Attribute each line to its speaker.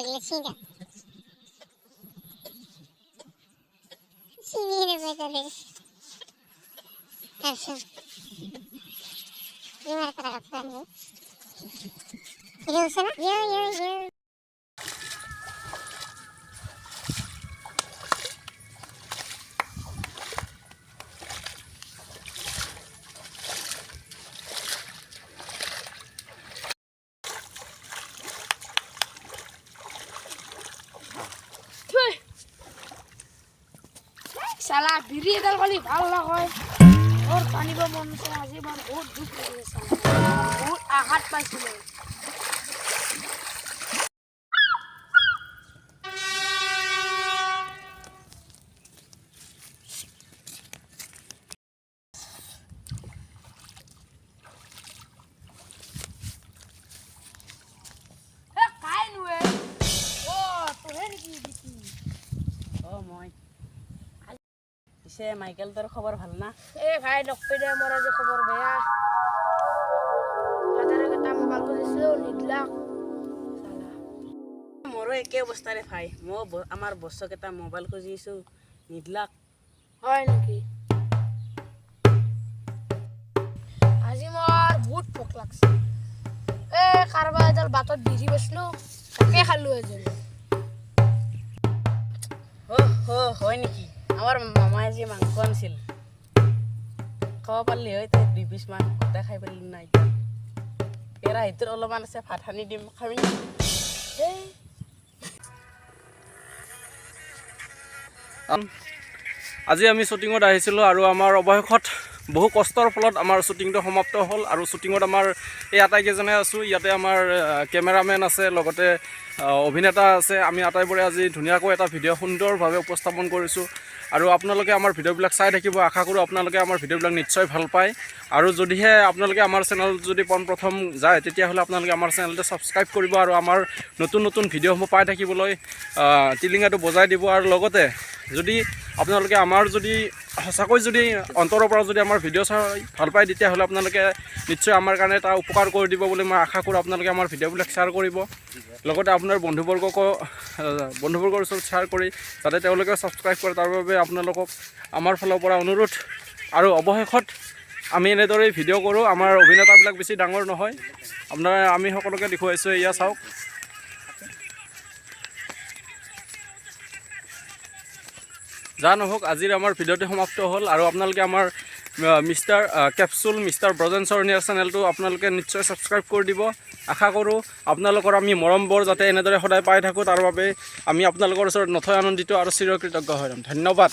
Speaker 1: লাগলে ছিঁড়া ছিঁড়ে বেতারে তারপর ইমার করা রাখতে হবে এটা হচ্ছে না ইয়ে
Speaker 2: साला बिरी एदाल खाली ভাল নহয় और पानीब मन से আজি মান बहुत दुख লাগে साला बहुत आघात পাইছিল এ কাই নুৱে ও তোহে নেকি বিকি
Speaker 3: ও মই পিছে মাইকেল তোর খবর ভাল না
Speaker 2: এ ভাই নকপেদে মরা যে খবর বেয়া ফাদারে কথা মোবাইল কইছিল নিদলাক সালা
Speaker 3: মোরও একে অবস্থা রে ভাই মো আমার বছক এটা মোবাইল খুঁজিছো নিদলাক
Speaker 2: হয় নাকি আজি মোর বহুত ভোক লাগছে এ কারবা এদাল বাতত বিজি বসলো তাকে খালু এজন
Speaker 3: ও হো হয় নাকি আমার মামায় যে মাংস আনছিল খাওয়া পারলি হয় তাই 2 পিস মান গোটা খাই পারলি না এটা এরা ভিতর অলপমান আছে ভাত সানি দিম খাবি না
Speaker 4: আজি আমি শুটিঙত আহিছিলোঁ আৰু আমাৰ অৱশেষত বহু কষ্টৰ ফলত আমাৰ শুটিংটো সমাপ্ত হ'ল আৰু শুটিঙত আমাৰ এই আটাইকেইজনে আছোঁ ইয়াতে আমাৰ কেমেৰামেন আছে লগতে অভিনেতা আছে আমি আটাইবোৰে আজি ধুনীয়াকৈ এটা ভিডিঅ' সুন্দৰভাৱে উপস্থাপন কৰিছোঁ আৰু আপোনালোকে আমাৰ ভিডিঅ'বিলাক চাই থাকিব আশা কৰোঁ আপোনালোকে আমাৰ ভিডিঅ'বিলাক নিশ্চয় ভাল পায় আৰু যদিহে আপোনালোকে আমাৰ চেনেল যদি পোনপ্ৰথম যায় তেতিয়াহ'লে আপোনালোকে আমাৰ চেনেলটো ছাবস্ক্ৰাইব কৰিব আৰু আমাৰ নতুন নতুন ভিডিঅ'সমূহ পাই থাকিবলৈ টিলিঙাটো বজাই দিব আৰু লগতে যদি আপোনালোকে আমাৰ যদি সঁচাকৈ যদি অন্তৰৰ পৰা যদি আমাৰ ভিডিঅ' চাই ভাল পায় তেতিয়াহ'লে আপোনালোকে নিশ্চয় আমাৰ কাৰণে এটা উপকাৰ কৰি দিব বুলি মই আশা কৰোঁ আপোনালোকে আমাৰ ভিডিঅ'বিলাক শ্বেয়াৰ কৰিব লগতে আপোনাৰ বন্ধুবৰ্গৰ ওচৰত শ্বেয়াৰ কৰি যাতে তেওঁলোকে ছাবস্ক্ৰাইব কৰে তাৰ বাবে আপোনালোকক আমাৰ ফালৰ পৰা অনুৰোধ আৰু অৱশেষত আমি এনেদৰেই ভিডিঅ' কৰোঁ আমাৰ অভিনেতাবিলাক বেছি ডাঙৰ নহয় আমি সকলোকে দেখুৱাইছোঁ এয়া চাওক যা নহওক আজিৰ আমাৰ ভিডিঅ'টো সমাপ্ত হ'ল আৰু আপোনালোকে আমাৰ mr.brajen sarania চেনেলটো আপোনালোকে নিশ্চয় ছাবস্ক্ৰাইব কৰি দিব আশা কৰোঁ আপোনালোকৰ আমি মৰমবোৰ যাতে এনেদৰে সদায় পাই থাকোঁ তাৰ বাবে আমি আপোনালোকৰ ওচৰত নথৈ আনন্দিত আৰু চিৰকৃতজ্ঞ হৈ যাম ধন্যবাদ